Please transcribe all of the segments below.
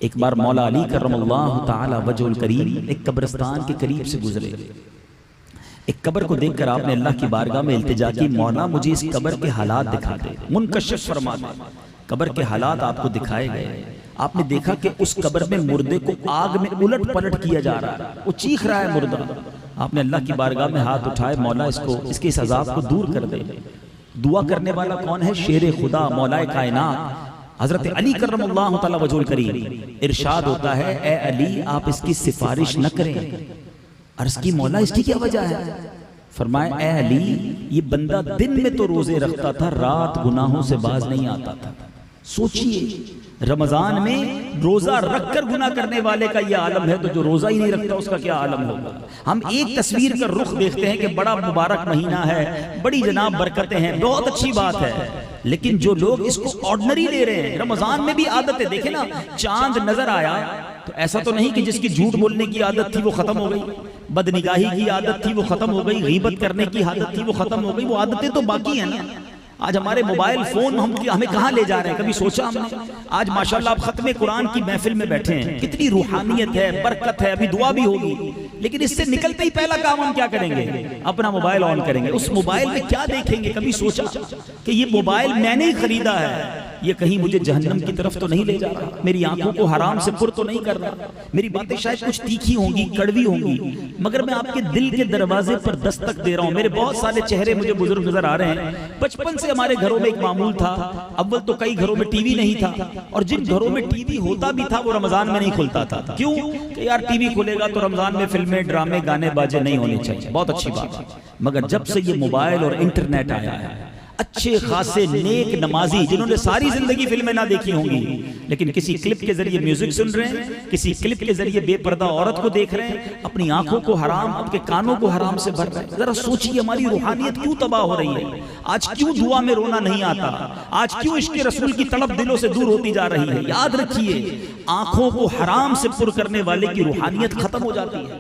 ایک بار مولا علی کرم اللہ تعالی وجہ الکریم ایک قبرستان کے قریب سے گزرے، ایک قبر کو دیکھ کر آپ نے اللہ کی بارگاہ میں التجا کی، مولا مجھے اس قبر کے حالات دکھا دے، منکشف فرما دے۔ قبر کے حالات آپ کو دکھائے گئے، آپ نے دیکھا کہ اس قبر میں مردے کو آگ میں الٹ پلٹ کیا جا رہا ہے، وہ چیخ رہا ہے مردہ۔ آپ نے اللہ کی بارگاہ میں ہاتھ اٹھائے، مولا اس کے اس عذاب کو دور کر دے۔ دعا کرنے والا کون ہے؟ شیر خدا مولا کائنات حضرت علی کرم اللہ تعالی وجہ الکریم۔ ارشاد ہوتا ہے اے علی آپ اس کی سفارش نہ کریں۔ عرض کی مولا اس کی کیا وجہ ہے؟ فرمائے اے علی یہ بندہ دن میں تو روزے رکھتا تھا، رات گناہوں سے باز نہیں آتا تھا۔ سوچئے رمضان میں روزہ رکھ کر گناہ کرنے والے کا یہ عالم ہے، تو جو روزہ ہی نہیں رکھتا اس کا کیا عالم ہوگا؟ ہم ایک تصویر کا رخ دیکھتے ہیں کہ بڑا مبارک مہینہ ہے، بڑی جناب برکتیں ہیں، بہت اچھی بات ہے، لیکن جو لوگ اس کو آرڈنری لے رہے ہیں، رمضان میں بھی عادت ہے، دیکھیں نا چاند نظر آیا تو ایسا تو نہیں کہ جس کی جھوٹ بولنے کی عادت تھی وہ ختم ہو گئی، بدنگاہی کی عادت تھی وہ ختم ہو گئی، غیبت کرنے کی عادت تھی وہ ختم ہو گئی، وہ عادتیں تو باقی ہیں نا۔ آج ہمارے موبائل فون ہمیں کہاں لے جا رہے ہیں؟ کبھی سوچا ہم نے؟ آج ماشاءاللہ آپ ختم قرآن کی محفل میں بیٹھے ہیں، کتنی روحانیت ہے، برکت ہے، ابھی دعا بھی ہوگی، لیکن اس سے نکلتے ہی پہلا کام ہم کیا کریں گے؟ اپنا موبائل آن کریں گے۔ اس موبائل میں کیا دیکھیں گے؟ کبھی سوچا کہ یہ موبائل میں نے ہی خریدا ہے، یہ کہیں مجھے جہنم کی طرف تو نہیں لے جا رہا، میری آنکھوں کو حرام سے پر تو نہیں کر رہا؟ میری باتیں شاید کچھ تیکھی ہوں گی، کڑوی ہوں گی، مگر میں آپ کے دل کے دروازے پر دستک دے رہا ہوں۔ میرے بہت سارے چہرے مجھے بزرگ نظر آ رہے ہیں، بچپن سے ہمارے گھروں میں ایک معمول تھا، اول تو کئی گھروں میں ٹی وی نہیں تھا، اور جن گھروں میں ٹی وی ہوتا بھی تھا وہ رمضان میں نہیں کھلتا تھا۔ کیوں؟ کہ یار ٹی وی کھلے گا تو رمضان میں فلمیں، ڈرامے، گانے باجے نہیں ہونے چاہیے، بہت اچھی بات ہے، مگر جب سے یہ موبائل اور انٹرنیٹ آیا ہے، اچھے خاصے نیک نمازی جنہوں نے ساری زندگی فلمیں نہ دیکھی ہوں گی، لیکن کسی کلپ کے ذریعے میوزک سن رہے ہیں، کسی کلپ کے ذریعے بے پردہ عورت کو دیکھ رہے ہیں، اپنی آنکھوں کو حرام، اپنے کانوں کو حرام سے بھر رہے ہیں۔ ذرا سوچئے ہماری روحانیت کیوں تباہ ہو رہی ہے؟ آج کیوں دعا میں رونا نہیں آتا؟ آج کیوں عشق رسول کی تڑپ دلوں سے دور ہوتی جا رہی ہے؟ یاد رکھیے آنکھوں کو حرام سے پر کرنے والے کی روحانیت ختم ہو جاتی ہے۔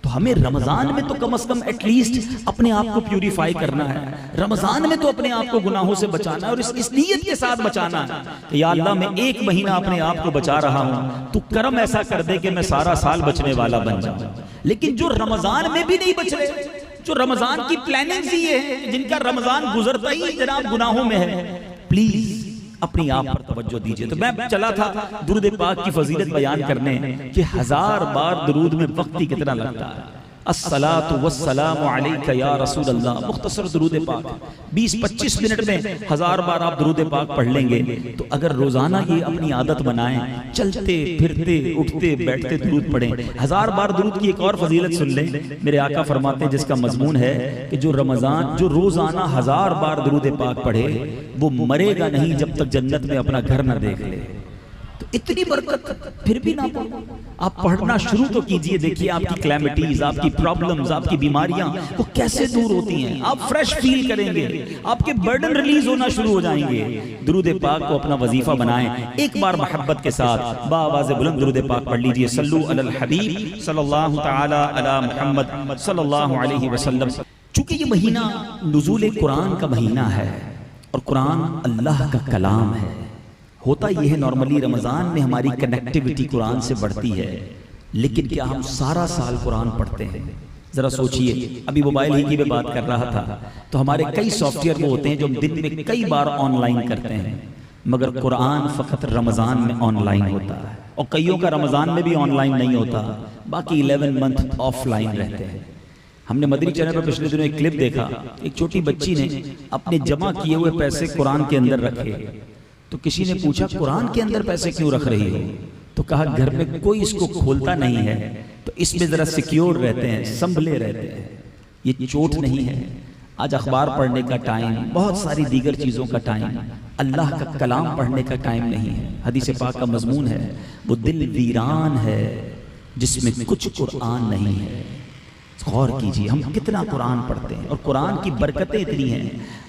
تو ہمیں رمضان میں تو کم از کم ایٹ لیسٹ اپنے آپ کو پیوریفائی کرنا ہے، رمضان میں تو اپنے آپ کو گناہوں سے بچانا ہے، اور اس نیت کے ساتھ بچانا ہے کہ یا اللہ میں ایک مہینہ اپنے آپ کو بچا رہا ہوں، تو کرم ایسا کر دے کہ میں سارا سال بچنے والا بن جاؤں۔ لیکن جو رمضان میں بھی نہیں بچ رہے، جو رمضان کی پلاننگز ہی ہے، جن کا رمضان گزرتا ہی جناب گناہوں میں ہے، پلیز اپنی آپ پر توجہ دیجئے۔ تو میں چلا تھا درود پاک کی فضیلت بیان کرنے کہ 1000 بار درود میں وقت ہی کتنا لگتا ہے۔ الصلاۃ والسلام علیک یا رسول اللہ، مختصر درود پاک 20-25 منٹ میں 1000 بار آپ درود پاک پڑھ لیں گے۔ تو اگر روزانہ یہ اپنی عادت بنائیں، چلتے پھرتے اٹھتے بیٹھتے درود پڑھیں، 1000 بار درود کی ایک اور فضیلت سن لیں۔ میرے آقا فرماتے ہیں جس کا مضمون ہے کہ جو روزانہ 1000 بار درود پاک پڑھے وہ مرے گا نہیں جب تک جنت میں اپنا گھر نہ دیکھ لے۔ اتنی برکت پھر بھی نہ پڑھو، آپ پڑھنا شروع تو کیجئے، دیکھیے آپ کی کلیمٹیز، آپ کی پرابلمز، آپ کی بیماریاں وہ کیسے دور ہوتی ہیں، آپ فریش فیل کریں گے، آپ کے برڈن ریلیز ہونا شروع ہو جائیں گے۔ درود پاک کو اپنا وظیفہ بنائیں، ایک بار محبت کے ساتھ بآواز بلند درود پاک پڑھ لیجئے۔ صلو علی الحبیب صلی اللہ تعالی علی محمد صلی اللہ علیہ وسلم۔ چونکہ یہ مہینہ نزول قرآن کا مہینہ ہے اور قرآن اللہ کا کلام ہے، ہوتا یہ ہے نارملی رمضان میں ہماری کنیکٹیوٹی قرآن سے بڑھتی ہے، لیکن کیا ہم سارا سال قرآن پڑھتے ہیں؟ ذرا سوچئے، ابھی موبائل ہی کی میں بات کر رہا تھا تو ہمارے کئی سافٹ ویئر وہ ہوتے ہیں جو ہم دن میں کئی بار آن لائن کرتے ہیں، مگر قرآن فقط رمضان میں آن لائن ہوتا ہے، اور کئیوں کا رمضان میں بھی آن لائن نہیں ہوتا، باقی 11 منتھ آف لائن رہتے ہیں۔ ہم نے مدنی چینل پر پچھلے دنوں ایک کلپ دیکھا، ایک چھوٹی بچی نے اپنے جمع کیے ہوئے پیسے قرآن کے اندر رکھے، تو کسی نے پوچھا قرآن کے اندر پیسے کیوں رکھ رہی ہو؟ تو کہا گھر میں کوئی اس کو کھولتا نہیں ہے تو اس میں ذرا سیکیور رہتے ہیں، سنبھلے رہتے ہیں، یہ چوٹ نہیں ہے۔ آج اخبار پڑھنے کا ٹائم، بہت ساری دیگر چیزوں کا ٹائم، اللہ کا کلام پڑھنے کا ٹائم نہیں ہے۔ حدیث پاک کا مضمون ہے وہ دل ویران ہے جس میں کچھ قرآن نہیں ہے۔ غور کیجئے ہم کتنا قرآن پڑھتے ہیں، اور قرآن کی برکتیں اتنی ہیں۔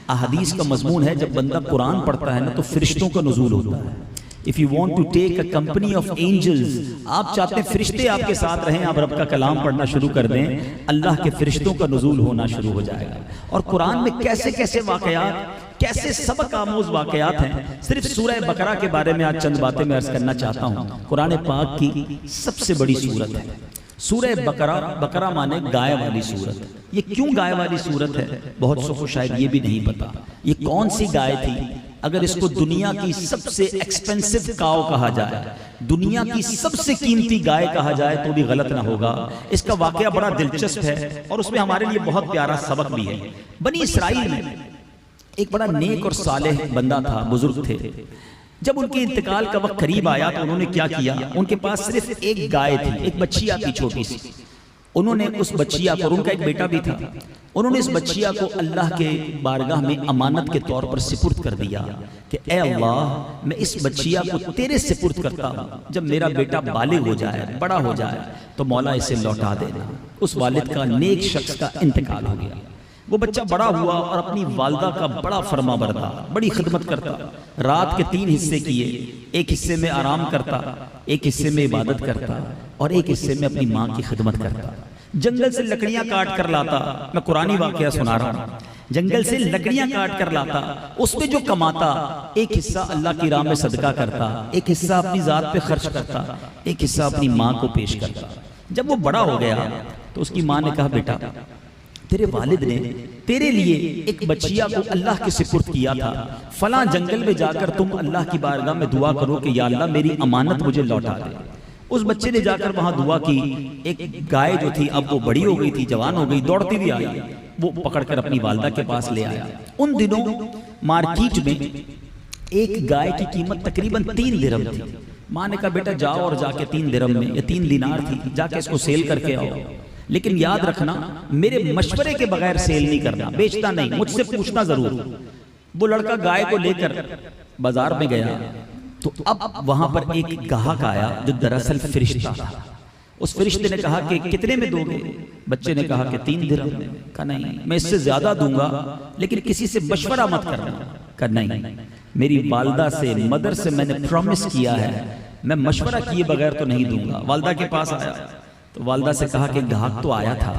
احادیث کا مضمون ہے جب بندہ قرآن پڑھتا ہے نا تو فرشتوں کا نزول ہوتا ہے۔ If you want to take a company of angels، آپ چاہتے ہیں فرشتے آپ کے ساتھ رہیں، آپ رب کا کلام پڑھنا شروع کر دیں، اللہ کے فرشتوں کا نزول ہونا شروع ہو جائے گا۔ اور قرآن میں کیسے کیسے واقعات کیسے سبق آموز واقعات ہیں. صرف سورہ بقرہ کے بارے میں آج چند باتیں میں عرض کرنا چاہتا ہوں. قرآن پاک کی سب سے بڑی سورت ہے سورہ بقرہ. بقرہ مانے گائے والی سورت. یہ کیوں گائے والی سورت ہے بہت سو کو شاید یہ بھی نہیں پتا. یہ کون سی گائے تھی؟ اگر اس کو دنیا کی سب سے ایکسپینسو کاؤ کہا جائے, دنیا کی سب سے قیمتی گائے کہا جائے تو بھی غلط نہ ہوگا. اس کا واقعہ بڑا دلچسپ ہے اور اس میں ہمارے لیے بہت پیارا سبق بھی ہے. بنی اسرائیل میں ایک بڑا نیک اور صالح بندہ تھا, بزرگ تھے. جب ان کے انتقال کا وقت قریب آیا تو انہوں نے کیا کیا, ان کے پاس صرف ایک گائے تھی, ایک بچیا تھی چھوٹی سی. انہوں نے اس بچیا کو, اور ان کا ایک بیٹا بھی تھا, انہوں نے اس بچیا کو اللہ کے بارگاہ میں امانت کے طور پر سپرد کر دیا کہ اے اللہ میں اس بچیا کو تیرے سپرد کرتا ہوں, جب میرا بیٹا بالغ ہو جائے, بڑا ہو جائے تو مولا اسے لوٹا دینا. اس والد کا, نیک شخص کا انتقال ہو گیا. وہ بچہ بڑا ہوا اور اپنی والدہ کا بڑا فرما بردار, بڑی خدمت کرتا. رات کے 3 حصے کیے, ایک حصے میں آرام کرتا, ایک حصے میں عبادت کرتا اور ایک حصے میں اپنی ماں کی خدمت کرتا. جنگل سے لکڑیاں کاٹ کر لاتا, میں قرآنی واقعہ سنا رہا ہوں, جنگل سے لکڑیاں کاٹ کر لاتا, اس میں جو کماتا ایک حصہ اللہ کی راہ میں صدقہ کرتا, ایک حصہ اپنی ذات پہ خرچ کرتا, ایک حصہ اپنی ماں کو پیش کرتا. جب وہ بڑا ہو گیا تو اس کی ماں نے کہا بیٹا تیرے والد نے تیرے لیے ایک بچیا کو اللہ کے سپرد کیا تھا, فلاں جنگل میں جا کر تم اللہ کی بارگاہ میں دعا کرو کہ یا اللہ میری امانت مجھے لوٹا دے. اس بچے نے جا کر وہاں دعا کی. ایک گائے جو تھی اب وہ بڑی ہو گئی تھی, جوان ہو گئی, دوڑتی بھی آئی, وہ پکڑ کر اپنی والدہ کے پاس لے آیا. ان دنوں مارکیٹ میں ایک گائے کی قیمت تقریباً 3 درہم تھی. ماں نے کہا بیٹا جاؤ اور جا کے 3 درہم میں, یا 3 دینار تھی, جا کے اس کو سیل کر کے آؤ, لیکن یاد رکھنا میرے مشورے کے بغیر سیل نہیں کرنا, بیچنا نہیں, مجھ سے پوچھنا ضرور. وہ لڑکا گائے کو لے کر بازار میں گیا تو اب وہاں پر ایک گاہک آیا جو دراصل فرشتہ تھا. اس فرشتے نے کہا کہ کتنے میں دو گے؟ بچے نے کہا کہ 3 درہم میں. کہا نہیں میں اس سے زیادہ دوں گا لیکن کسی سے مشورہ مت کرنا. کہا نہیں میری والدہ سے, مدر سے میں نے پرومس کیا ہے, میں مشورہ کیے بغیر تو نہیں دوں گا. والدہ کے پاس آیا تو والدہ سے کہا کہ گاہک تو آیا تھا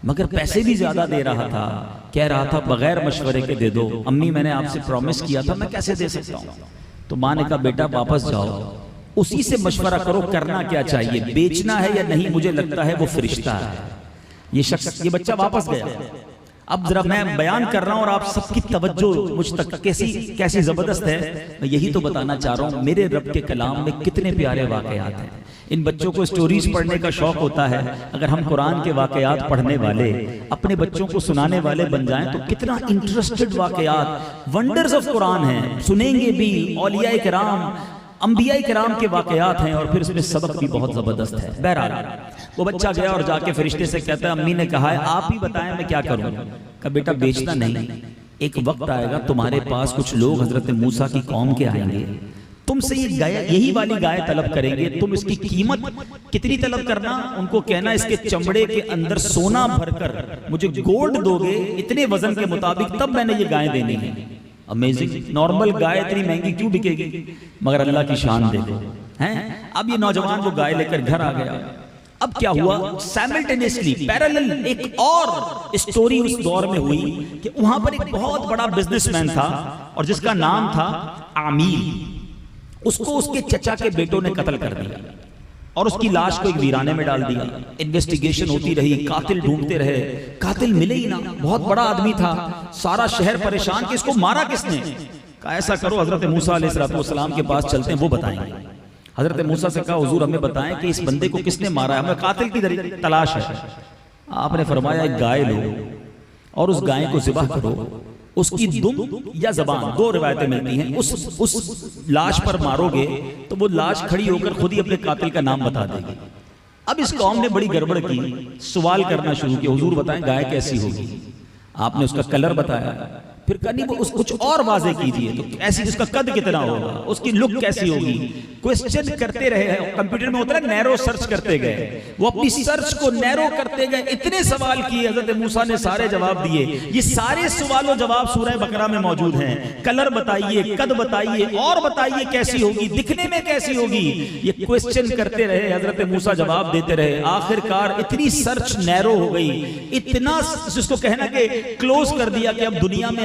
مگر پیسے بھی زیادہ دے رہا تھا, کہہ رہا تھا بغیر مشورے کے دے دو. امی میں نے آپ سے پرومس کیا تھا, میں کیسے دے سکتا ہوں؟ تو ماں نے کہا بیٹا واپس جاؤ, اسی سے مشورہ کرو کرنا کیا چاہیے, بیچنا ہے یا نہیں. مجھے لگتا ہے وہ فرشتہ ہے. یہ شخص, یہ بچہ واپس گیا. اب ذرا میں بیان کر رہا ہوں اور آپ سب کی توجہ مجھ تک کیسی زبردست ہے. میں یہی تو بتانا چاہ رہا ہوں میرے رب کے کلام میں کتنے پیارے واقعات ہیں. ان بچوں کو سٹوریز پڑھنے کا شوق ہوتا ہے. اگر ہم قرآن کے واقعات پڑھنے والے, اپنے بچوں کو سنانے والے بن جائیں تو کتنا انٹرسٹڈ واقعات, ونڈرز آف قرآن ہیں, سنیں گے بھی. اولیاء کرام, انبیاء کرام کے واقعات ہیں اور پھر اس میں سبق بھی بہت زبردست ہے. بہرحال وہ بچہ گیا اور جا کے فرشتے سے کہتا ہے امی نے کہا ہے آپ ہی بتائیں میں کیا کروں. کہا بیٹا بیچنا نہیں, ایک وقت آئے گا تمہارے پاس کچھ لوگ حضرت موسیٰ کی قوم کے آئیں گے, تم سے یہ گائے, یہی والی گائے طلب کریں گے. تم اس کی قیمت کتنی طلب کرنا, ان کو کہنا اس کے چمڑے کے اندر سونا بھر کر مجھے گولڈ دو گے اتنے وزن کے مطابق, تب میں نے یہ گائے دینی ہے. امیزنگ, نارمل گائے اتنی مہنگی کیوں بکے گی, مگر اللہ کی شان دیکھو. اب یہ نوجوان وہ گائے لے کر گھر آ گیا. اب کیا ہوا, سیملٹینیسلی پیرالل ایک اور اسٹوری اس دور میں ہوئی کہ وہاں پر ایک بہت بڑا بزنس مین تھا اور جس کا نام تھا عامل. اس کو اس کے چچا کے بیٹوں نے قتل کر دیا اور اس کی لاش کو ایک ویرانے میں ڈال دیا. انویسٹیگیشن ہوتی رہی, قاتل ڈھونڈتے رہے, قاتل ملے ہی نہ. بہت بڑا آدمی تھا, سارا شہر پریشان کہ اس کو مارا کس نے. کہا ایسا کرو حضرت موسیٰ علیہ السلام کے پاس چلتے ہیں, وہ بتائیں گے. حضرت موسیٰ سے کہا حضور ہمیں بتائیں کہ اس بندے کو کس نے مارا ہے, ہمیں قاتل کی تلاش ہے. آپ نے فرمایا ایک گائے لو اور اس گائے کو ذبح کرو, اس کی دم یا زبان, 2 روایتیں ملتی ہیں, اس لاش پر مارو گے تو وہ لاش کھڑی ہو کر خود ہی اپنے قاتل کا نام بتا دے گی. اب اس قوم نے بڑی گڑبڑ کی, سوال کرنا شروع کیا حضور بتائیں گائے کیسی ہوگی. آپ نے اس کا کلر بتایا, پھر کہا نہیں وہ کچھ اور واضح کیجئے, تو ایسی اس کا قد کتنا ہوگا, اس کی لک کیسی ہوگی. کوئسچن کرتے رہے, کمپیوٹر میں ہوتا ہے نیرو سرچ کرتے گئے, وہ اپنی سرچ کو نیرو کرتے گئے, اتنے سوال کیے, حضرت موسیٰ نے سارے جواب دیے. یہ سارے سوال و جواب سورہ بقرہ میں موجود ہیں. کلر بتائیے, قد بتائیے, اور بتائیے کیسی ہوگی, دکھنے میں کیسی ہوگی. یہ کوئسچن کرتے رہے, حضرت موسیٰ جواب دیتے رہے. آخرکار اتنی سرچ نیرو ہو گئی, اتنا جس کو کہنا کہ کلوز کر دیا کہ اب دنیا میں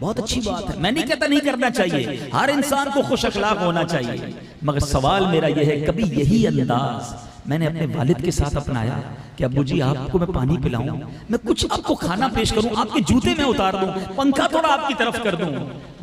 بہت اچھی بات ہے، میں نہیں کہتا نہیں کرنا چاہیے، ہر انسان کو خوش اخلاق ہونا چاہیے، مگر سوال میرا یہ ہے کبھی یہی انداز میں نے اپنے والد کے ساتھ اپنایا کہ ابو جی آپ کو میں پانی پلاؤں، میں کچھ آپ کو کھانا پیش کروں، آپ کے جوتے میں اتار دوں، پنکھا تھوڑا آپ کی طرف کر دوں؟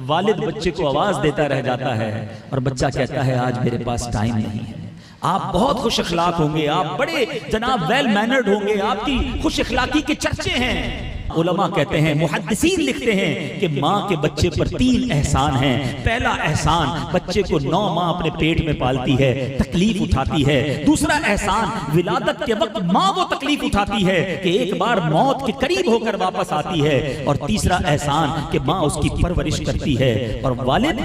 والد بچے کو آواز دیتا رہ جاتا ہے اور بچہ کہتا ہے آج میرے پاس ٹائم نہیں ہے۔ آپ بہت خوش اخلاق ہوں گے، آپ بڑے جناب ویل مینرڈ ہوں گے، آپ کی خوش اخلاقی کے چرچے ہیں۔ علماء کہتے ہیں، محدثین لکھتے ہیں کہ ماں کے بچے پر 3 احسان ہیں۔ پہلا احسان، بچے کو 9 ماہ اپنے پیٹ میں پالتی ہے، تکلیف اٹھاتی ہے۔ دوسرا احسان، ولادت کے وقت ماں وہ تکلیف اٹھاتی ہے کہ ایک بار موت کے قریب ہو کر واپس آتی ہے۔ اور تیسرا احسان کہ ماں اس کی پرورش کرتی ہے۔ اور والد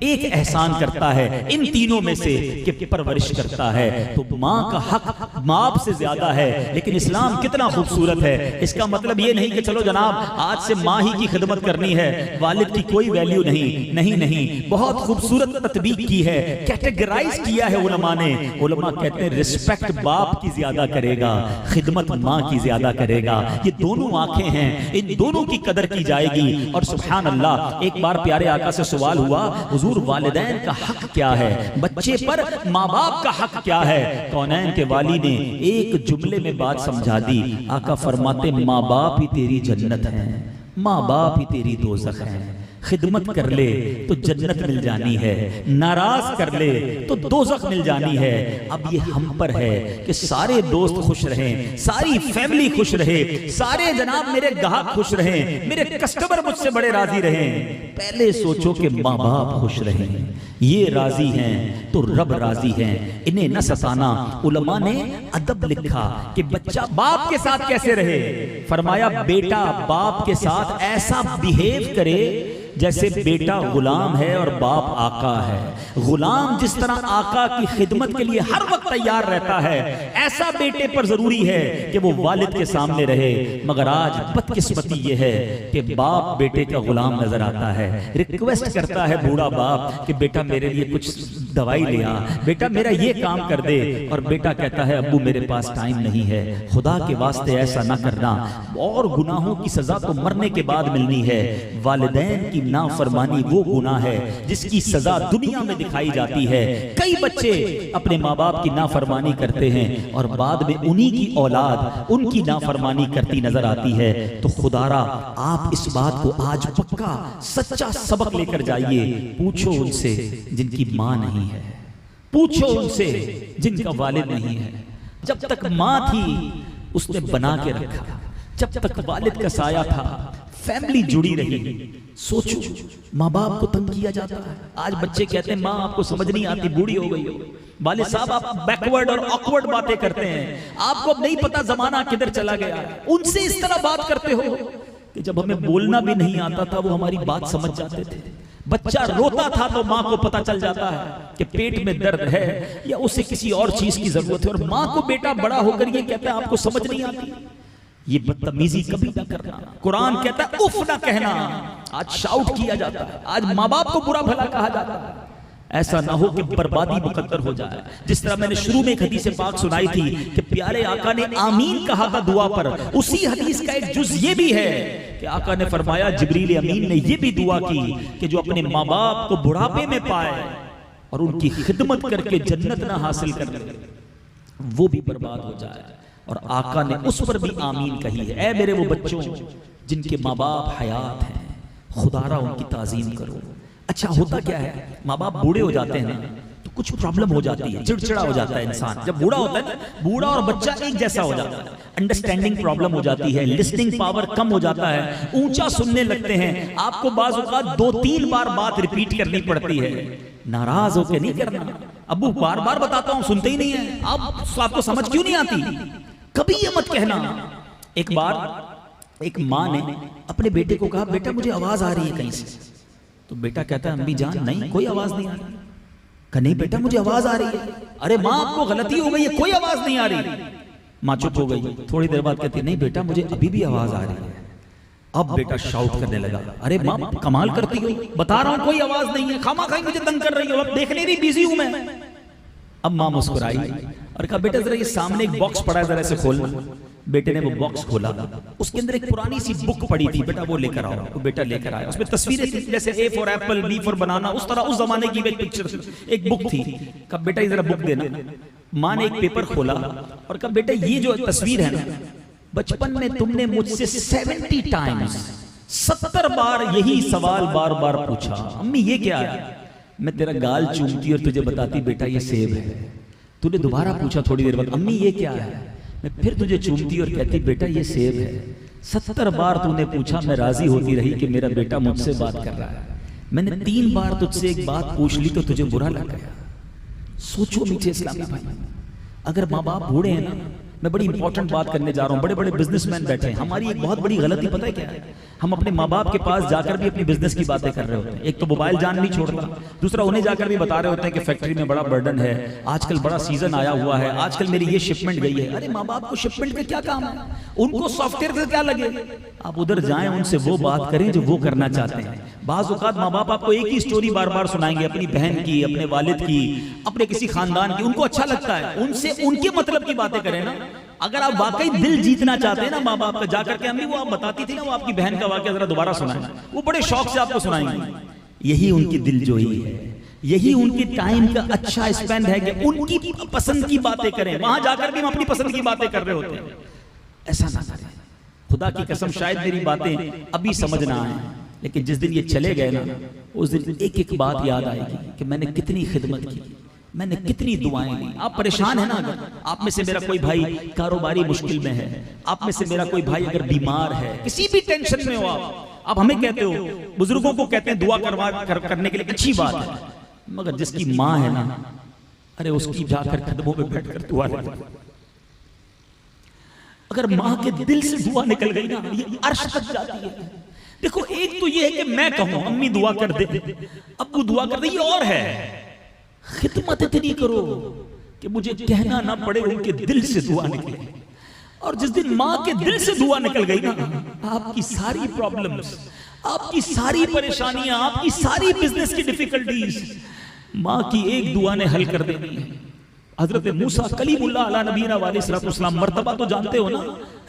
ایک احسان کرتا ہے ان تینوں میں سے کہ پرورش کرتا ہے۔ تو ماں کا حق باپ سے زیادہ ہے، لیکن اسلام کتنا خوبصورت ہے۔ اس کا مطلب یہ نہیں کہ چلو جناب آج سے ماں ہی کی خدمت کرنی ہے، والد کی کوئی ویلیو نہیں، نہیں، بہت خوبصورت تطبیق کی ہے، کیٹیگرائز کیا ہے علماء نے۔ علماء کہتے ہیں رسپیکٹ باپ کی زیادہ کرے گا، خدمت ماں کی زیادہ کرے گا۔ یہ دونوں آنکھیں ہیں، ان دونوں کی قدر کی جائے گی۔ اور سبحان اللہ، ایک بار پیارے آقا سے سوال ہوا، حضور والدین کا حق کیا ہے، بچے پر ماں باپ کا حق کیا ہے؟ کونین کے والی نے ایک جملے میں بات سمجھا دی۔ آقا فرماتے ماں باپ ہی تیری جنت ہے، ماں باپ ہی تیری دوزخ ہے۔ خدمت کر لے تو جنت مل جانی ہے، ناراض کر لے تو دوزخ مل جانی ہے۔ اب یہ ہم پر ہے کہ سارے دوست خوش رہیں، ساری فیملی خوش رہے، سارے جناب میرے گاہک خوش رہیں، میرے کسٹمر مجھ سے بڑے راضی رہیں۔ پہلے سوچو کہ ماں باپ خوش رہیں، یہ راضی ہیں تو رب راضی ہیں، انہیں نہ ستانا۔ علماء نے ادب لکھا کہ بچہ باپ کے ساتھ کیسے رہے، فرمایا بیٹا باپ کے ساتھ ایسا بیہیو کرے جیسے بیٹا غلام ہے اور باپ آقا ہے۔ غلام جس طرح آقا کی خدمت کے لیے ہر وقت تیار رہتا ہے، ایسا بیٹے پر ضروری ہے کہ وہ والد کے سامنے رہے۔ مگر آج بدقسمتی یہ ہے کہ باپ بیٹے کا غلام نظر آتا ہے، ریکویسٹ کرتا ہے بوڑھا باپ کہ بیٹا میرے لیے کچھ دوائی لے آ، بیٹا میرا یہ کام کر دے، اور بیٹا کہتا ہے ابو میرے پاس ٹائم نہیں ہے۔ خدا کے واسطے ایسا نہ کرنا، اور گناہوں کی سزا تو مرنے کے بعد ملنی ہے۔ والدین کی نافرمانی وہ گناہ ہے جس کی سزا دنیا میں دکھائی جاتی ہے۔ کئی بچے اپنے ماں باپ کی نافرمانی کرتے ہیں اور بعد میں انہی کی اولاد ان کی نافرمانی کرتی نظر آتی ہے۔ تو خدارا آپ اس بات کو آج پکا سچا سبق لے کر جائیے، پوچھو ان سے جن کی ماں نہیں ہے، پوچھو ان سے جن کا والد نہیں ہے۔ جب تک ماں تھی اس نے بنا کے رکھا، جب تک والد کا سایہ تھا فیملی جڑی رہی۔ سوچو ماں باپ کو تنگ کیا جاتا ہے، آج بچے کہتے ہیں ماں آپ کو سمجھ نہیں آتی، بوڑھی ہو گئی ہو۔ والد صاحب آپ بیکورڈ اور آکورڈ باتیں کرتے ہیں، آپ کو اب نہیں پتا زمانہ کدھر چلا گیا۔ ان سے اس طرح بات کرتے ہو کہ جب ہمیں بولنا بھی نہیں آتا تھا وہ ہماری بات سمجھ جاتے تھے۔ بچہ روتا تھا تو ماں کو پتا چل جاتا ہے کہ پیٹ میں درد ہے یا اسے کسی اور چیز کی ضرورت ہے، اور ماں کو بیٹا بڑا ہو کر یہ کہتا ہے آپ کو سمجھ نہیں آتی۔ یہ بدتمیزی کبھی نہ کرنا، قرآن کہتا ہے اف نہ کہنا۔ آج شاؤٹ کیا جاتا ہے، آج ماں باپ کو برا بھلا کہا جاتا ہے۔ ایسا نہ ہو کہ بربادی مقدر ہو جائے۔ جس طرح میں نے شروع میں ایک حدیث پاک سنائی تھی کہ پیارے آقا نے آمین کہا تھا دعا پر، اسی حدیث کا ایک جز یہ بھی ہے کہ آقا نے فرمایا جبریل امین نے یہ بھی دعا کی کہ جو اپنے ماں باپ کو بڑھاپے میں پائے اور ان کی خدمت کر کے جنت نہ حاصل کر لے وہ بھی برباد ہو جائے۔ اور آقا نے اس پر بھی آمین کہی ہے، اے میرے وہ بچوں جن کے ماں باپ حیات ہیں، خدارا ان کی تعظیم کرو۔ اچھا ہوتا کیا ہے، ماں باپ بوڑھے ہو جاتے ہیں تو کچھ پرابلم ہو جاتی ہے، چڑچڑا ہو جاتا ہے انسان۔ جب بوڑھا ہوتا ہے بوڑھا اور بچہ ایک جیسا ہو جاتا ہے، انڈرسٹینڈنگ پرابلم ہو جاتی ہے، لسننگ پاور کم ہو جاتا ہے، اونچا سننے لگتے ہیں۔ آپ کو بعض اوقات 2-3 بار بات ریپیٹ کرنی پڑتی ہے۔ ناراض ہو کے نہیں کرنا، ابو بار بار بتاتا ہوں سنتے ہی نہیں ہیں، آپ کو سمجھ کیوں نہیں آتی؟ کبھی یہ مت کہنا۔ ایک بار ایک ماں نے اپنے بیٹے کو کہا بیٹا مجھے آواز آ رہی ہے کہیں سے، تو بیٹا کہتا ہے امی جان نہیں کوئی آواز نہیں آ رہی۔ کہا نہیں بیٹا مجھے آواز آ رہی ہے۔ ارے ماں آپ کو غلطی ہو گئی ہے، کوئی آواز نہیں آ رہی۔ ماں چپ ہو گئی، تھوڑی دیر بعد کہتی نہیں بیٹا مجھے ابھی بھی آواز آ رہی ہے۔ اب بیٹا شاؤٹ کرنے لگا، ارے ماں کمال کرتی ہو، بتا رہا ہوں کوئی آواز نہیں ہے، خامہ خواہ مجھے تنگ کر رہی ہو، اب دیکھ نہیں رہی بیزی ہوں میں۔ اب ماں مسکرائی اور کہا بیٹا ذرا یہ سامنے ایک باکس پڑا ہے ذرا اسے کھولنا۔ بیٹے نے وہ باکس کھولا، اس کے اندر ایک پرانی سی بک پڑی تھی، بیٹا وہ لے کر آؤ. وہ بیٹا لے کر آیا، اس میں تصویریں تھیں جیسے اے فار ایپل، بی فار بنانا، اس طرح اس زمانے کی ایک پکچر، ایک بک تھی. کہا بیٹا یہ ذرا بک دینا. ماں نے ایک پیپر کھولا اور کہا بیٹا یہ جو تصویر ہے نا، بچپن میں تم نے مجھ سے 70 ٹائمز 70 بار یہی سوال بار بار پوچھا، امی یہ کیا ہے؟ میں تیرا گال چومتی اور تجھے بتاتی بیٹا یہ سیب ہے. تو نے دوبارہ پوچھا تھوڑی دیر بعد، امی یہ کیا ہے؟ میں پھر تجھے چومتی اور کہتی بیٹا یہ سیب ہے. 70 بار تو نے پوچھا، میں راضی ہوتی رہی کہ میرا بیٹا مجھ سے بات کر رہا ہے. میں نے 3 بار تجھ سے ایک بات پوچھ لی تو تجھے برا لگ گیا. سوچو میٹھے اسلامی بھائی، اگر ماں باپ بوڑھے ہیں نا، میں بڑی امپورٹنٹ بات کرنے جا رہا ہوں، بڑے بڑے بزنس مین بیٹھے ہیں. ہماری ایک بہت بڑی غلطی پتہ ہے کیا ہے؟ ہم اپنے ماں باپ کے پاس جا کر بھی اپنی بزنس کی باتیں کر رہے ہوتے ہیں. ایک تو موبائل جان نہیں چھوڑتا، دوسرا انہیں جا کر بھی بتا رہے ہوتے ہیں کہ فیکٹری میں بڑا برڈن ہے، آج کل بڑا سیزن آیا ہوا ہے، آج کل میری یہ شپمنٹ گئی ہے. ارے ماں باپ کو شپمنٹ کا کیا کام ہے؟ ان کو سافٹ ویئر سے کیا لگے؟ آپ ادھر جائیں، ان سے وہ بات کریں جو وہ کرنا چاہتے ہیں. بعض اوقات ماں باپ آپ کو ایک ہی سٹوری بار بار سنائیں گے، اپنی بہن کی، اپنے والد کی، اپنے کسی خاندان کی. ان کو اچھا لگتا ہے، ان سے ان کے مطلب کی باتیں کریں نا. اگر آپ واقعی دل جیتنا چاہتے ہیں نا ماں باپ کا، جا کر کے امی وہ آپ بتاتی تھی نا وہ آپ کی بہن کا واقعہ ذرا دوبارہ سنائیں، وہ بڑے شوق سے آپ کو سنائیں گے. یہی ان کی دل جوئی ہے، یہی ان کی ٹائم کا اچھا اسپینڈ ہے کہ ان کی پسند کی باتیں کریں. وہاں جا کر بھی ہم اپنی پسند کی باتیں کر رہے ہوتے ہیں. ایسا نہ کریں. خدا کی قسم شاید میری باتیں ابھی سمجھ نہ آئیں، لیکن جس دن یہ چلے گئے نا، اس دن ایک ایک بات یاد آئے گی کہ میں نے کتنی خدمت کی، میں نے کتنی دعائیں لی. آپ پریشان ہیں نا، اگر آپ میں سے میرا کوئی بھائی کاروباری مشکل میں ہے، آپ میں سے میرا کوئی بھائی اگر بیمار ہے، کسی بھی ٹینشن میں ہو، آپ ہمیں کہتے ہو، بزرگوں کو کہتے ہیں دعا کرنے کے لیے اچھی بات ہے، مگر جس کی ماں ہے نا، ارے اس کی جا کر قدموں پہ بیٹھ کر دعا لے. اگر ماں کے دل سے دعا نکل گئی نا، یہ عرش تک جاتی ہے. دیکھو ایک تو یہ ہے کہ میں کہوں امی دعا کر دے، ابو دعا کر دے، یہ اور ہے. خدمت اتنی کرو کہ مجھے کہنا نہ پڑے، ان کے دل سے دعا نکلے. اور جس دن ماں کے دل سے دعا نکل گئی نا، آپ کی ساری پرابلمز، آپ کی ساری پریشانیاں، آپ کی ساری بزنس کی ڈیفیکلٹیز ماں کی ایک دعا نے حل کر دینی ہے. حضرت موسیٰ کلیم اللہ علیہ نبینا علیہ السلام، مرتبہ تو جانتے ہو نا،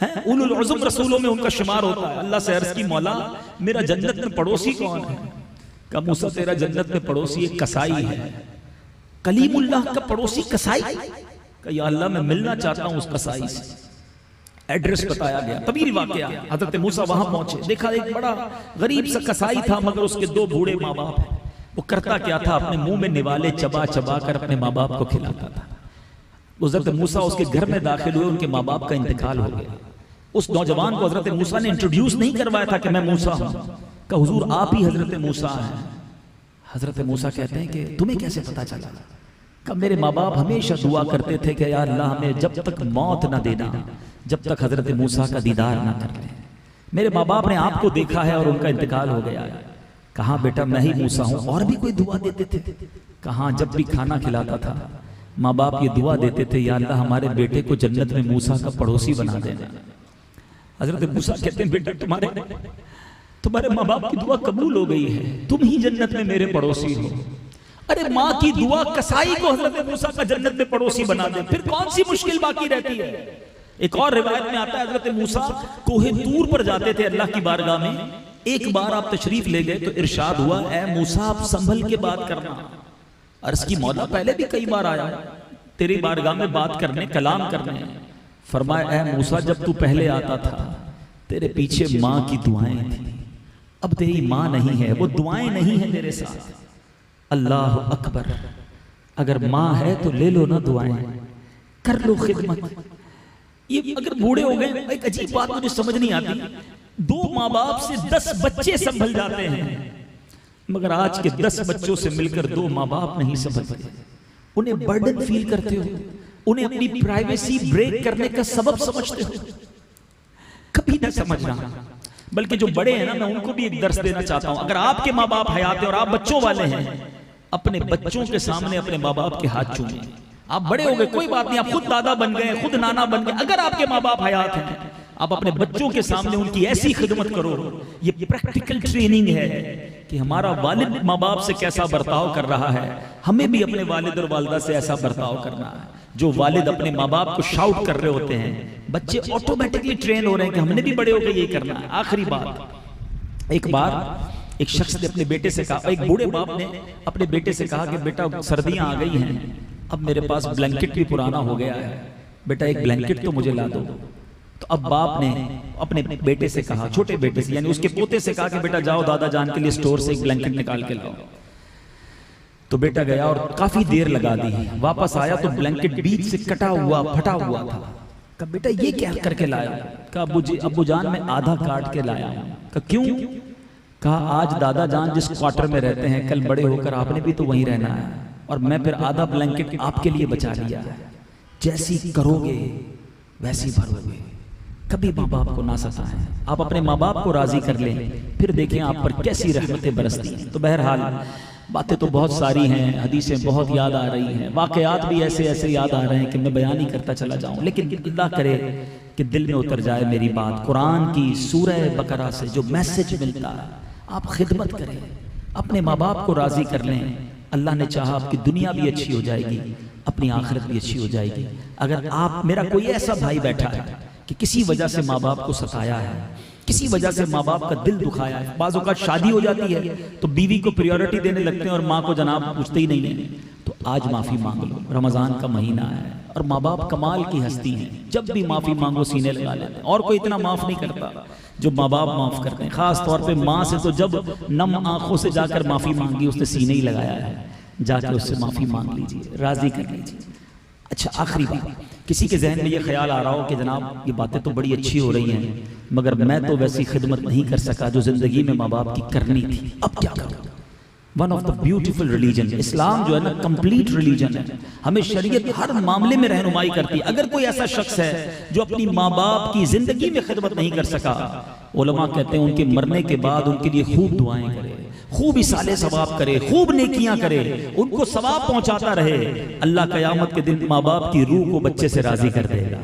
اولو العزم رسولوں میں ان کا شمار ہوتا ہے. اللہ سے عرض کی مولا میرا جنت میں پڑوسی کون ہے؟ کہا موسیٰ تیرا جنت میں پڑوسی ایک کسائی ہے. کلیم اللہ کا پڑوسی کسائی؟ کہ یا اللہ میں ملنا چاہتا ہوں اس کسائی سے. ایڈریس بتایا گیا، طویل واقعہ. حضرت موسیٰ وہاں پہنچے، دیکھا ایک بڑا غریب سا کسائی تھا، مگر اس کے 2 بوڑھے ماں باپ ہیں. وہ کرتا کیا تھا؟ اپنے منہ میں نوالے چبا چبا کر اپنے ماں باپ کو کھلاتا تھا. حضرت موسیٰ اس کے گھر میں داخل ہوئے، ان کے ماں باپ کا انتقال ہو گیا. اس نوجوان کو حضرت موسیٰ نے انٹروڈیوس نہیں کروایا تھا کہ میں موسیٰ ہوں، کہ حضور آپ ہی حضرت موسیٰ ہیں. حضرت موسیٰ کہتے ہیں کہ تمہیں کیسے پتا چلا؟ کہ میرے ماں باپ ہمیشہ دعا کرتے تھے کہ یا اللہ ہمیں جب تک موت نہ دینا جب تک حضرت موسیٰ کا دیدار نہ کر لیں. میرے ماں باپ نے آپ کو دیکھا ہے اور ان کا انتقال ہو گیا ہے. کہاں بیٹا میں ہی موسیٰ ہوں. اور بھی کوئی دعا دیتے تھے؟ کہاں جب بھی کھانا کھلاتا تھا ماں باپ یہ دعا دیتے تھے یا اللہ ہمارے بیٹے کو جنت میں موسیٰ کا پڑوسی بنا دینا. حضرت موسیٰ کہتے ہیں بیٹا تمہارے ماں باپ کی دعا قبول ہو گئی ہے، تم ہی جنت میں میرے پڑوسی ہو. ارے ماں کی دعا کسائی کو حضرت موسیٰ کا جنت میں پڑوسی بنا دے، پھر کون سی مشکل باقی رہتی ہے؟ ایک اور روایت میں آتا ہے حضرت موسیٰ کوہ طور پر جاتے تھے اللہ کی بارگاہ میں. ایک بار آپ تشریف لے گئے تو ارشاد ہوا اے موسیٰ آپ سنبھل کے بات کرنا. عرض کی مولا پہلے بھی کئی بار آیا تیری بارگاہ میں بات کرنے، کلام کرنے. فرمایا اے موسیٰ جب تو پہلے آتا تھا تیرے پیچھے ماں کی دعائیں تھیں، اب تیری ماں نہیں ہے، وہ دعائیں نہیں ہیں میرے ساتھ. اللہ اکبر. اگر ماں ہے تو لے لو نا دعائیں، کر لو خدمت. یہ اگر بوڑھے ہو گئے، ایک عجیب بات مجھے سمجھ نہیں آتی، 2 ماں باپ سے 10 بچے سنبھل جاتے ہیں، مگر آج کے 10 بچوں سے مل کر 2 ماں باپ نہیں سنبھلتے. انہیں برڈن فیل کرتے ہو، انہیں اپنی پرائیویسی بریک کرنے کا سبب سمجھتے ہو. کبھی نہ سمجھنا. بلکہ جو بڑے ہیں نا، میں ان کو بھی ایک درس دینا چاہتا ہوں. اگر آپ کے ماں باپ حیات ہیں اور آپ بچوں والے ہیں، اپنے بچوں کے سامنے اپنے ماں باپ کے ہاتھ چومیں. آپ بڑے ہو گئے کوئی بات نہیں، آپ خود دادا بن گئے، خود نانا بن گئے، اگر آپ کے ماں باپ حیات ہیں آپ اپنے بچوں کے سامنے ان کی ایسی خدمت کرو. یہ پریکٹیکل ٹریننگ ہے کہ ہمارا والد ماں باپ سے کیسا برتاؤ کر رہا ہے، ہمیں بھی اپنے والد اور والدہ سے ایسا برتاؤ کرنا ہے. جو والد اپنے ماں باپ کو شاؤٹ کر رہے ہوتے ہیں، بچے آٹومیٹکلی ٹرین ہو رہے ہیں کہ ہم نے بھی بڑے ہو کے یہی کرنا ہے. آخری بات، ایک بار ایک شخص نے اپنے بیٹے سے کہا، ایک بوڑھے باپ نے اپنے بیٹے سے کہا کہ بیٹا سردیاں آ گئی ہیں، اب میرے پاس بلینکٹ بھی پرانا ہو گیا ہے، بیٹا ایک بلینکٹ تو مجھے لا دو. تو اب باپ نے اپنے بیٹے سے کہا، چھوٹے بیٹے سے یعنی اس کے پوتے سے کہا کہ بیٹا جاؤ دادا جان کے لیے سٹور سے ایک بلینکٹ نکال کے لاؤ. تو بیٹا گیا اور کافی دیر لگا دی، واپس آیا تو بلینکٹ بیچ سے کٹا ہوا پھٹا ہوا تھا. کہا بیٹا یہ کیا کر کے لایا؟ کہا ابو جان میں آدھا کاٹ کے لایا ہوں. کہا کیوں؟ کہا آج دادا جان جس کوارٹر میں رہتے ہیں کل بڑے ہو کر آپ نے بھی تو وہیں رہنا ہے، اور میں پھر آدھا بلینکٹ آپ کے لیے بچا لیا ہے، جیسی کرو گے ویسی بھرو گے. کبھی ماں باپ کو نہ ستائیں، آپ اپنے ماں باپ کو راضی کر لیں، پھر دیکھیں آپ پر کیسی رحمتیں برستی ہیں. تو بہرحال باتیں تو بہت ساری ہیں، حدیثیں بہت یاد آ رہی ہیں، واقعات بھی ایسے ایسے یاد آ رہے ہیں کہ میں بیان ہی کرتا چلا جاؤں، لیکن اللہ کرے کہ دل میں اتر جائے میری بات. قرآن کی سورہ بقرہ سے جو میسج ملتا ہے، آپ خدمت کریں، اپنے ماں باپ کو راضی کر لیں. اللہ نے چاہا آپ کی دنیا بھی اچھی ہو جائے گی، اپنی آخرت بھی اچھی ہو جائے گی. اگر آپ، میرا کوئی ایسا بھائی بیٹھا ہے کہ کسی وجہ سے ماں باپ کو ستایا ہے، کسی وجہ سے ماں باپ کا دل دکھایا ہے، بعض اوقات شادی ہو جاتی ہے تو بیوی کو پریورٹی دینے لگتے ہیں اور ماں کو جناب پوچھتے ہی نہیں ہیں، تو آج معافی مانگ لو. رمضان کا مہینہ ہے اور ماں باپ کمال کی ہستی ہیں، جب بھی معافی مانگو سینے لگا لیتے ہیں، اور کوئی اتنا معاف نہیں کرتا جو ماں باپ معاف کرتے ہیں. خاص طور پہ ماں سے تو جب نم آنکھوں سے جا کر معافی مانگی، اس نے سینے ہی لگایا ہے، جا کے اس سے معافی مانگ لیجیے، راضی کر لیجیے. اچھا آخری بات، کسی کے ذہن میں یہ خیال آ رہا ہو کہ جناب یہ باتیں تو بڑی اچھی ہو رہی ہیں مگر میں تو ویسی خدمت نہیں کر سکا جو زندگی میں ماں باپ کی کرنی تھی، اب کیا کروں؟ One of the beautiful religion, اسلام جو ہے نا کمپلیٹ ریلیجن ہے، ہمیں شریعت ہر معاملے میں رہنمائی کرتی ہے. اگر کوئی ایسا شخص ہے جو اپنی ماں باپ کی زندگی میں خدمت نہیں کر سکا، علماء کہتے ہیں ان کے مرنے کے بعد ان کے لیے خوب دعائیں کرے، خوب اصالے ثواب کرے، خوب نیکیاں کرے، ان کو ثواب پہنچاتا رہے. اللہ قیامت کے دن ماں باپ کی روح کو بچے سے راضی کر دے گا.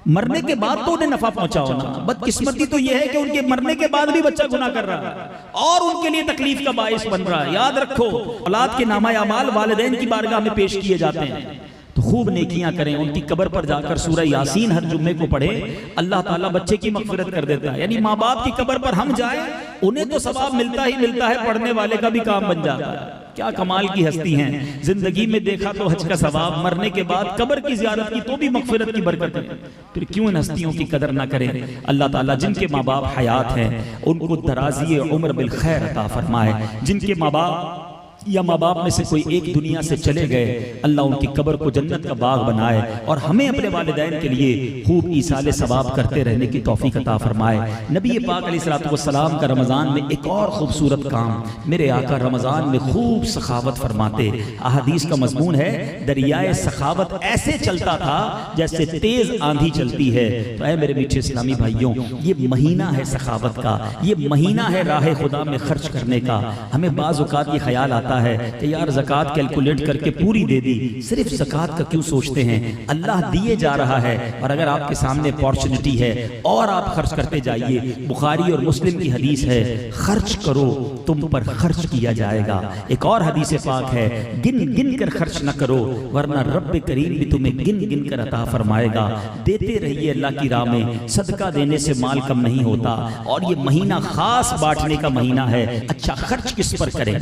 مرنے کے بعد تو انہیں نفع پہنچا ہونا، بدقسمتی تو یہ ہے کہ ان کے مرنے کے بعد بھی بچہ گناہ کر رہا ہے اور ان کے لیے تکلیف کا باعث بن رہا ہے. یاد رکھو اولاد کے نامہ اعمال والدین کی بارگاہ میں پیش کیے جاتے ہیں، تو خوب نیکیاں کریں. ان کی قبر پر جا کر سورہ یاسین ہر جمعے کو پڑھیں، اللہ تعالیٰ بچے کی مغفرت کر دیتا ہے. یعنی ماں باپ کی قبر پر ہم جائیں، انہیں تو ثواب ملتا ہی ملتا ہے، پڑھنے والے کا بھی کام بن جاتا ہے. کیا کمال کی ہستی ہیں، زندگی میں دیکھا تو حج کا ثواب، مرنے کے بعد قبر کی زیارت کی تو بھی مغفرت کی برکت ہے. پھر کیوں ان ہستیوں کی قدر نہ کریں؟ اللہ تعالیٰ جن کے ماں باپ حیات ہیں ان کو درازی عمر بالخیر عطا فرمائے. جن کے ماں باپ یا ماں باپ میں سے کوئی ایک دنیا سے چلے گئے، اللہ ان کی قبر کو جنت کا باغ بنائے اور ہمیں اپنے والدین کے لیے خوب ایصال ثواب کرتے رہنے کی توفیق عطا فرمائے. نبی پاک علیہ الصلوۃ والسلام کا رمضان میں ایک اور خوبصورت کام، میرے آقا رمضان میں خوب سخاوت فرماتے. احادیث کا مضمون ہے دریائے سخاوت ایسے چلتا تھا جیسے تیز آندھی چلتی ہے. تو اے میرے میٹھے اسلامی بھائیوں، یہ مہینہ ہے سخاوت کا، یہ مہینہ ہے راہ خدا میں خرچ کرنے کا. ہمیں بعض اوقات یہ خیال آتا ہے کہ یار زکوٰۃ کیلکولیٹ کر کے پوری دے دی، صرف زکوٰۃ کا کیوں سوچتے ہیں؟ اللہ دیے جا رہا ہے اور اگر آپ کے سامنے اپارچونٹی ہے اور آپ خرچ کرتے جائیے. بخاری اور مسلم کی حدیث ہے خرچ کرو تم پر خرچ کیا جائے گا. ایک اور حدیث پاک ہے گن گن کر خرچ نہ کرو ورنہ رب کریم بھی تمہیں گن گن کر عطا فرمائے گا. دیتے رہیے اللہ کی راہ میں، صدقہ دینے سے مال کم نہیں ہوتا اور یہ مہینہ خاص بانٹنے کا مہینہ ہے. اچھا خرچ کس پر کریں؟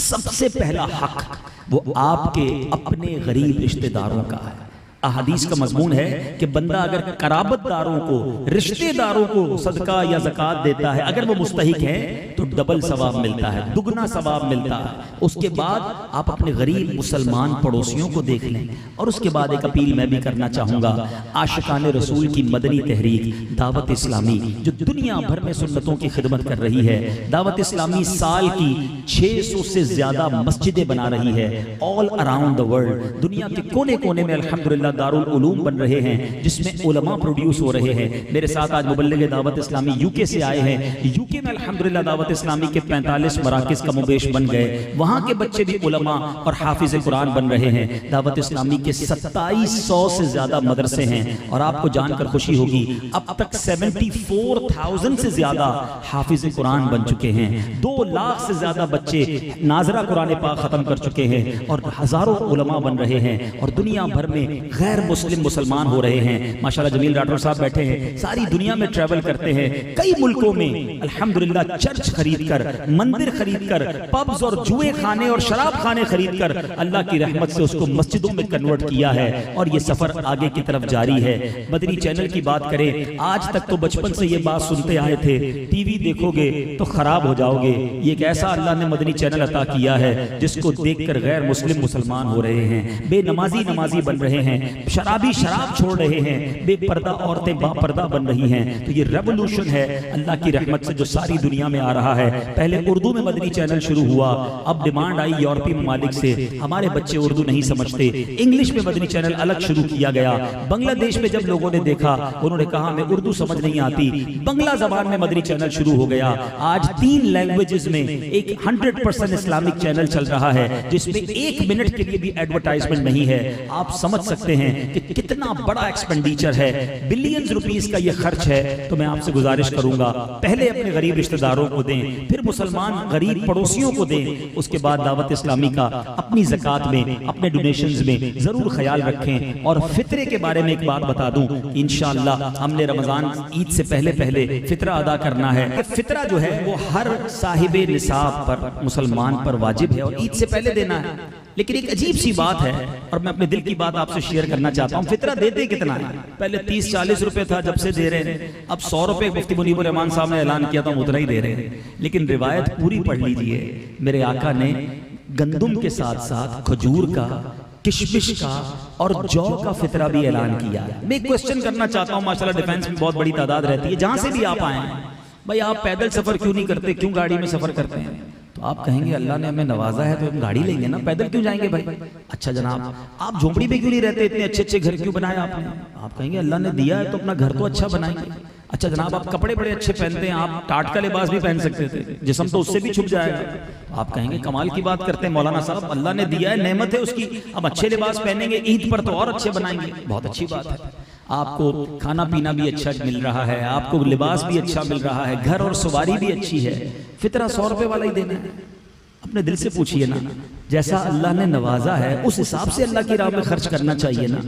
سب سے پہلا حق وہ آپ کے اپنے غریب رشتہ داروں کا ہے. احادیث کا مضمون ہے کہ بندہ اگر قرابت داروں کو، رشتہ داروں کو صدقہ یا زکوٰۃ دیتا ہے، اگر وہ مستحق ہیں تو ڈبل ثواب ملتا ہے، دگنا ثواب ملتا ہے. اس کے بعد آپ اپنے غریب مسلمان پڑوسیوں کو دیکھ لیں. اور اس کے بعد ایک اپیل میں بھی کرنا چاہوں گا، عاشقان رسول کی مدنی تحریک دعوت اسلامی جو دنیا بھر میں سنتوں کی خدمت کر رہی ہے، دعوت اسلامی سال کی 600 سے زیادہ مسجدیں بنا رہی ہے آل اراؤنڈ دا ورلڈ. دنیا کے کونے کونے میں الحمدللہ دارالعلوم بن رہے ہیں جس میں علماء پروڈیوس ہو رہے ہیں. میرے ساتھ آج مبلغ دعوت اسلامی یو کے سے آئے ہیں. یو کے میں الحمدللہ دعوت اسلامی کے 45 مراکز کا مبیش بن گئے، وہاں کے بچے بھی علماء اور حافظ قرآن بن رہے ہیں۔ دعوت اسلامی کے 2700 سے زیادہ مدرسے ہیں، اور آپ کو جان کر خوشی ہوگی اب تک 74,000 سے زیادہ حافظ قرآن بن چکے ہیں، 2 لاکھ سے زیادہ بچے ناظرہ قرآن پاک ختم کر چکے ہیں، اور ہزاروں علماء بن رہے ہیں، اور دنیا بھر میں غیر مسلم مسلمان ہو رہے ہیں۔ ماشاءاللہ جمیل ڈاکٹر صاحب بیٹھے ہیں، ساری دنیا میں ٹریول کرتے ہیں، کئی ملکوں میں الحمدللہ چرچ خرید کر، مندر خرید کر، پبز اور جوئے خانے اور شراب خانے خرید کر اللہ کی رحمت سے اس کو مسجدوں میں کنورٹ کیا ہے، اور یہ سفر آگے کی طرف جاری ہے۔ مدنی چینل کی بات کریں، آج تک تو بچپن سے یہ بات سنتے آئے تھے، ٹی وی دیکھو گے تو خراب ہو جاؤ گے، یہ ایک ایسا اللہ نے مدنی چینل عطا کیا ہے جس کو دیکھ کر غیر مسلم مسلمان ہو رہے ہیں، بے نمازی نمازی بن رہے ہیں، شرابی شراب چھوڑ رہے ہیں، بے پردہ عورتیں با پردہ بن رہی ہیں۔ تو یہ ریولوشن ہے اللہ کی رحمت سے جو ساری دنیا میں آ رہا ہے۔ پہلے اردو میں مدنی چینل شروع ہوا، اب ڈیمانڈ آئی یورپی ممالک سے، ہمارے بچے اردو نہیں سمجھتے، انگلش میں مدنی چینل الگ شروع کیا گیا۔ بنگلہ دیش میں جب لوگوں نے دیکھا، انہوں نے کہا ہمیں اردو سمجھ نہیں آتی، بنگلہ زبان میں مدنی چینل شروع ہو گیا۔ آج 3 لینگویجز میں ایک 100% اسلامک چینل چل رہا ہے، جس میں 1 منٹ کے لیے بھی ایڈورٹائزمنٹ نہیں ہے۔ آپ سمجھ سکتے ہیں کہ کتنا بڑا ایکسپینڈیچر ہے، بلینز روپیز کا یہ خرچ ہے۔ تو میں آپ سے گزارش کروں گا، پہلے اپنے غریب رشتہ داروں کو دیں، پھر مسلمان غریب پڑوسیوں کو دیں، اس کے بعد دعوت اسلامی کا اپنی زکوٰۃ میں، اپنے ڈونیشنز میں ضرور خیال رکھیں۔ اور فطرے کے بارے میں ایک بات بتا دوں، انشاءاللہ ہم نے رمضان عید سے پہلے فطرہ ادا کرنا ہے۔ فطرہ جو ہے وہ ہر صاحب نصاب پر، مسلمان پر واجب ہے، اور عید سے پہلے دینا ہے۔ لیکن ایک عجیب سی بات ہے، اور میں اپنے دل کی بات آپ سے شیئر کرنا چاہتا ہوں، فطرہ دیتے کتنا ہے؟ پہلے 30-40 روپے تھا، جب سے دے رہے ہیں اب 100 روپے مفتی منیب الرحمان صاحب نے اعلان کیا تھا، اتنا ہی دے رہے ہیں۔ لیکن روایت پوری پڑھ لیجئے، میرے آقا نے گندم کے ساتھ ساتھ کھجور کا، کشمش کا اور جو کا فطرہ بھی اعلان کیا ہے۔ میں ایک کوسچن کرنا چاہتا ہوں، ماشاءاللہ ڈیفنس میں بہت بڑی تعداد رہتی ہے، جہاں سے بھی آپ آئے ہیں، بھائی آپ پیدل سفر کیوں نہیں کرتے، کیوں گاڑی میں سفر کرتے ہیں؟ تو آپ کہیں گے اللہ نے ہمیں نوازا ہے تو ہم گاڑی لیں گے نا، پیدل کیوں جائیں گے بھائی؟ اچھا جناب، آپ جھونپڑی پہ کیوں نہیں رہتے، اتنے اچھے اچھے گھر کیوں بنائے آپ نے؟ آپ کہیں گے اللہ نے دیا ہے تو اپنا گھر تو اچھا بنائیں گے۔ اچھا جناب، آپ کپڑے بڑے اچھے پہنتے ہیں، آپ ٹاٹ کا لباس بھی پہن سکتے تھے، جسم تو اس سے بھی چھپ جائے گا۔ آپ کہیں گے کمال کی بات کرتے ہیں مولانا صاحب، اللہ نے دیا ہے، نعمت ہے اس کی، اب اچھے لباس پہنیں گے، عید پر تو اور اچھے بنائیں گے۔ بہت اچھی بات ہے، آپ کو کھانا پینا بھی اچھا مل رہا ہے، آپ کو لباس بھی اچھا مل رہا ہے، گھر اور سواری بھی اچھی ہے، فطرہ 100 روپے والا ہی دینا ہے۔ اپنے دل سے پوچھئے نا، جیسا اللہ نے نوازا ہے اس حساب سے اللہ کی راہ میں خرچ کرنا چاہیے نا۔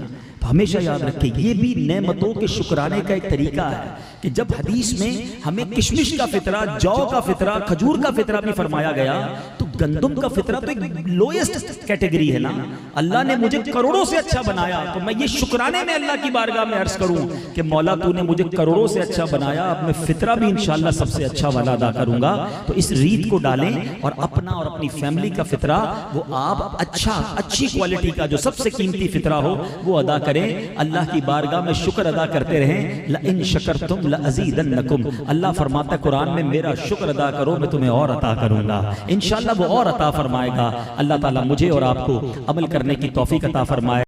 ہمیشہ یاد رکھیں، یہ بھی نعمتوں کے شکرانے کا ایک طریقہ ہے کہ جب حدیث میں ہمیں کشمش کا فطرہ، جو کا فطرہ، کھجور کا فطرہ بھی فرمایا گیا، تو گندم کا فطرہ تو ایک لوئسٹ کیٹیگری ہے نا۔ اللہ نے مجھے کروڑوں سے اچھا بنایا، تو میں یہ شکرانے میں اللہ کی بارگاہ میں عرض کروں کہ مولا تو نے مجھے کروڑوں سے اچھا بنایا، اب میں فطرہ بھی انشاءاللہ سب سے اچھا والا ادا کروں گا۔ تو اس ریت کو ڈالیں اور اپنا اور اپنی فیملی کا فطرہ وہ آپ اچھی کوالٹی کا جو سب سے قیمتی فطرہ ہو وہ ادا کریں۔ اللہ کی بارگاہ میں شکر ادا کرتے رہیں، لَإِن شَكَرْتُمْ لَأَزِيدَنَّكُمْ۔ اللہ فرماتا ہے قرآن میں میرا شکر ادا کرو میں تمہیں اور عطا کروں گا، انشاءاللہ وہ اور عطا فرمائے گا۔ اللہ تعالیٰ مجھے اور آپ کو عمل کرنے کی توفیق عطا فرمائے۔